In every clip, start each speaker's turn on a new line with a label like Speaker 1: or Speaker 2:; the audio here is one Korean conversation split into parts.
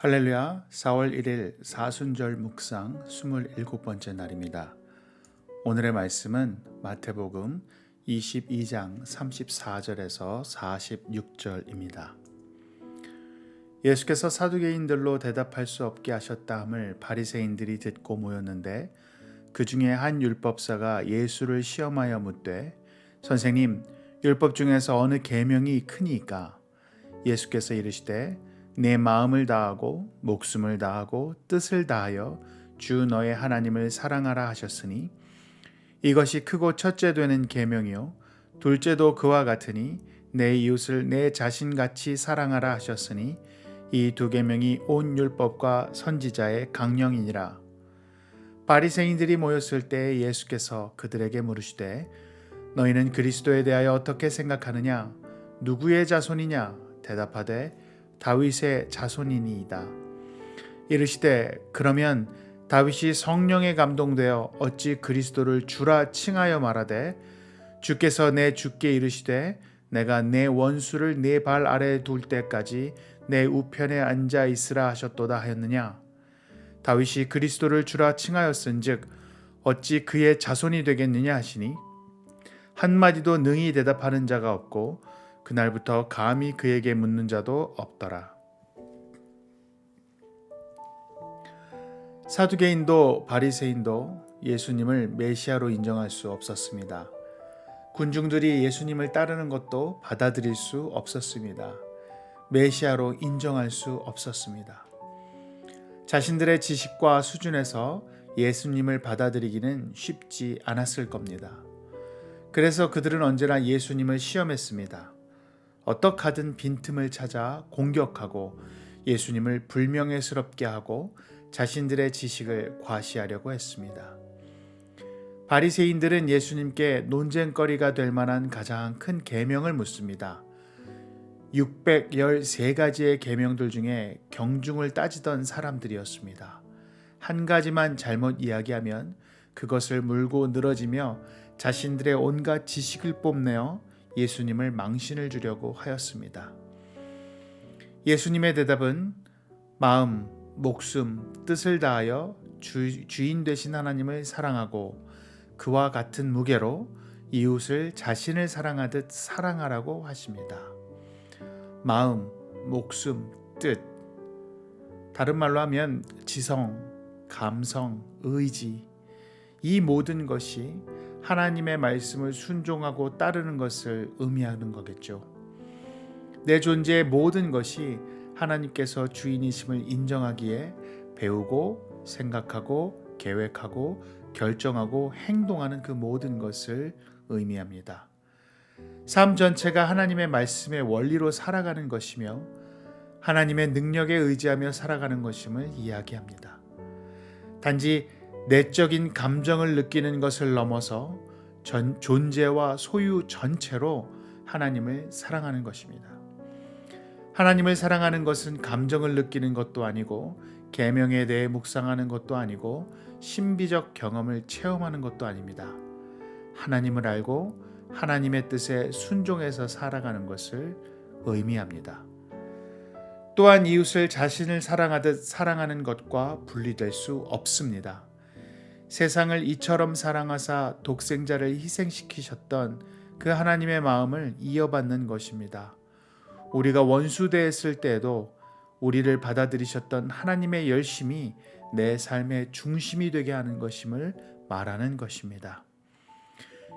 Speaker 1: 할렐루야, 4월 1일 사순절 묵상 27번째 날입니다. 오늘의 말씀은 마태복음 22장 34절에서 46절입니다. 예수께서 사두개인들로 대답할 수 없게 하셨다함을 바리새인들이 듣고 모였는데 그 중에 한 율법사가 예수를 시험하여 묻되 선생님, 율법 중에서 어느 계명이 크니이까? 예수께서 이르시되 내 마음을 다하고 목숨을 다하고 뜻을 다하여 주 너의 하나님을 사랑하라 하셨으니 이것이 크고 첫째 되는 계명이요 둘째도 그와 같으니 내 이웃을 내 자신같이 사랑하라 하셨으니 이 두 계명이 온 율법과 선지자의 강령이니라. 바리새인들이 모였을 때 예수께서 그들에게 물으시되 너희는 그리스도에 대하여 어떻게 생각하느냐? 누구의 자손이냐? 대답하되 다윗의 자손이니이다. 이르시되 그러면 다윗이 성령에 감동되어 어찌 그리스도를 주라 칭하여 말하되 주께서 내 주께 이르시되 내가 내 원수를 네 발 아래에 둘 때까지 내 우편에 앉아 있으라 하셨도다 하였느냐? 다윗이 그리스도를 주라 칭하였은즉 어찌 그의 자손이 되겠느냐 하시니 한마디도 능히 대답하는 자가 없고 그날부터 감히 그에게 묻는 자도 없더라. 사두개인도 바리새인도 예수님을 메시아로 인정할 수 없었습니다. 군중들이 예수님을 따르는 것도 받아들일 수 없었습니다. 메시아로 인정할 수 없었습니다. 자신들의 지식과 수준에서 예수님을 받아들이기는 쉽지 않았을 겁니다. 그래서 그들은 언제나 예수님을 시험했습니다. 어떡하든 빈틈을 찾아 공격하고 예수님을 불명예스럽게 하고 자신들의 지식을 과시하려고 했습니다. 바리새인들은 예수님께 논쟁거리가 될 만한 가장 큰 계명을 묻습니다. 613가지의 계명들 중에 경중을 따지던 사람들이었습니다. 한 가지만 잘못 이야기하면 그것을 물고 늘어지며 자신들의 온갖 지식을 뽐내어 예수님을 망신을 주려고 하였습니다. 예수님의 대답은 마음, 목숨, 뜻을 다하여 주인 되신 하나님을 사랑하고 그와 같은 무게로 이웃을 자신을 사랑하듯 사랑하라고 하십니다. 마음, 목숨, 뜻, 다른 말로 하면 지성, 감성, 의지, 이 모든 것이 하나님의 말씀을 순종하고 따르는 것을 의미하는 거겠죠. 내 존재의 모든 것이 하나님께서 주인이심을 인정하기에 배우고 생각하고 계획하고 결정하고 행동하는 그 모든 것을 의미합니다. 삶 전체가 하나님의 말씀의 원리로 살아가는 것이며 하나님의 능력에 의지하며 살아가는 것임을 이야기합니다. 단지 내적인 감정을 느끼는 것을 넘어서 존재와 소유 전체로 하나님을 사랑하는 것입니다. 하나님을 사랑하는 것은 감정을 느끼는 것도 아니고 계명에 대해 묵상하는 것도 아니고 신비적 경험을 체험하는 것도 아닙니다. 하나님을 알고 하나님의 뜻에 순종해서 살아가는 것을 의미합니다. 또한 이웃을 자신을 사랑하듯 사랑하는 것과 분리될 수 없습니다. 세상을 이처럼 사랑하사 독생자를 희생시키셨던 그 하나님의 마음을 이어받는 것입니다. 우리가 원수되었을 때에도 우리를 받아들이셨던 하나님의 열심이 내 삶의 중심이 되게 하는 것임을 말하는 것입니다.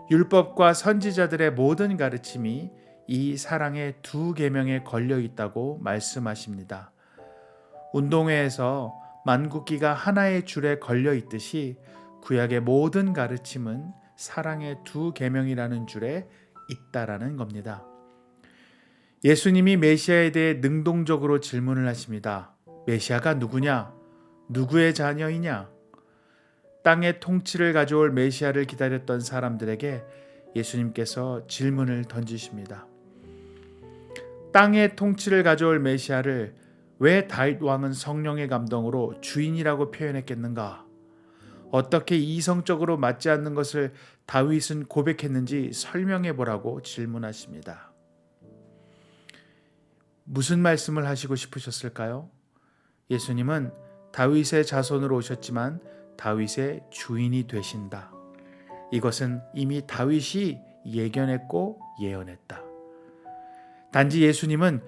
Speaker 1: 율법과 선지자들의 모든 가르침이 이 사랑의 두 계명에 걸려 있다고 말씀하십니다. 운동회에서 만국기가 하나의 줄에 걸려 있듯이 구약의 모든 가르침은 사랑의 두 계명이라는 줄에 있다라는 겁니다. 예수님이 메시아에 대해 능동적으로 질문을 하십니다. 메시아가 누구냐? 누구의 자녀이냐? 땅의 통치를 가져올 메시아를 기다렸던 사람들에게 예수님께서 질문을 던지십니다. 땅의 통치를 가져올 메시아를 왜 다윗 왕은 성령의 감동으로 주인이라고 표현했겠는가? 어떻게 이성적으로 맞지 않는 것을 다윗은 고백했는지 설명해 보라고 질문하십니다. 무슨 말씀을 하시고 싶으셨을까요? 예수님은 다윗의 자손으로 오셨지만 다윗의 주인이 되신다. 이것은 이미 다윗이 예견했고 예언했다. 단지 예수님은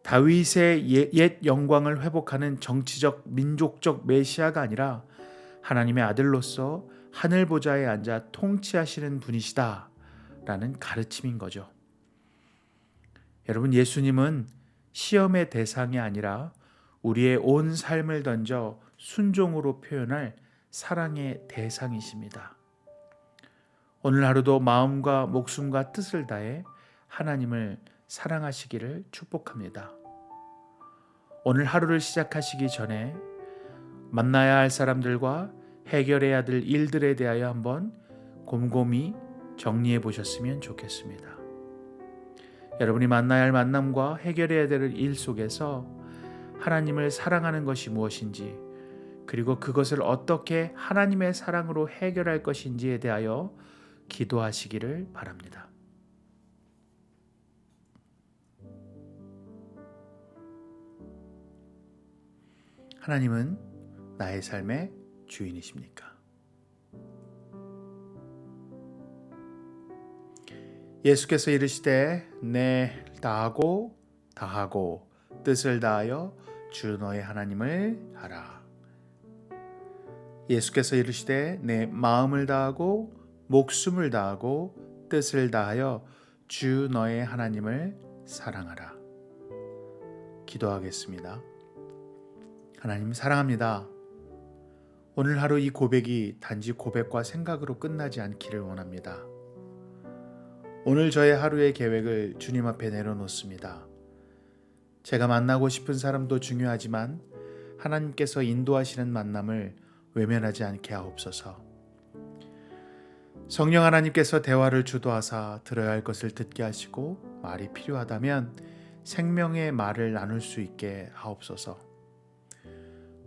Speaker 1: 다윗의 옛 영광을 회복하는 정치적 민족적 메시아가 아니라 하나님의 아들로서 하늘 보좌에 앉아 통치하시는 분이시다 라는 가르침인 거죠. 여러분, 예수님은 시험의 대상이 아니라 우리의 온 삶을 던져 순종으로 표현할 사랑의 대상이십니다. 오늘 하루도 마음과 목숨과 뜻을 다해 하나님을 사랑하시기를 축복합니다. 오늘 하루를 시작하시기 전에 만나야 할 사람들과 해결해야 될 일들에 대하여 한번 곰곰이 정리해 보셨으면 좋겠습니다. 여러분이 만나야 할 만남과 해결해야 될 일 속에서 하나님을 사랑하는 것이 무엇인지, 그리고 그것을 어떻게 하나님의 사랑으로 해결할 것인지에 대하여 기도하시기를 바랍니다. 하나님은 나의 삶의 주인이십니까? 예수께서 이르시되 내 다하고 뜻을 다하여 주 너의 하나님을 하라. 예수께서 이르시되 내 마음을 다하고 목숨을 다하고 뜻을 다하여 주 너의 하나님을 사랑하라. 기도하겠습니다. 하나님 사랑합니다. 오늘 하루 이 고백이 단지 고백과 생각으로 끝나지 않기를 원합니다. 오늘 저의 하루의 계획을 주님 앞에 내려놓습니다. 제가 만나고 싶은 사람도 중요하지만 하나님께서 인도하시는 만남을 외면하지 않게 하옵소서. 성령 하나님께서 대화를 주도하사 들어야 할 것을 듣게 하시고 말이 필요하다면 생명의 말을 나눌 수 있게 하옵소서.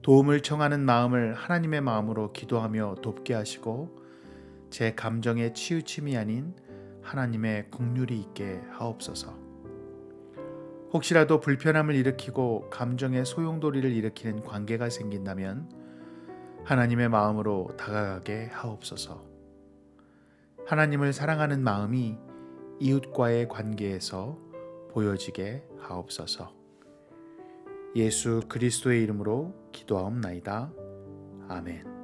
Speaker 1: 도움을 청하는 마음을 하나님의 마음으로 기도하며 돕게 하시고 제 감정의 치우침이 아닌 하나님의 긍휼이 있게 하옵소서. 혹시라도 불편함을 일으키고 감정의 소용돌이를 일으키는 관계가 생긴다면 하나님의 마음으로 다가가게 하옵소서. 하나님을 사랑하는 마음이 이웃과의 관계에서 보여지게 하옵소서. 예수 그리스도의 이름으로 기도하옵나이다. 아멘.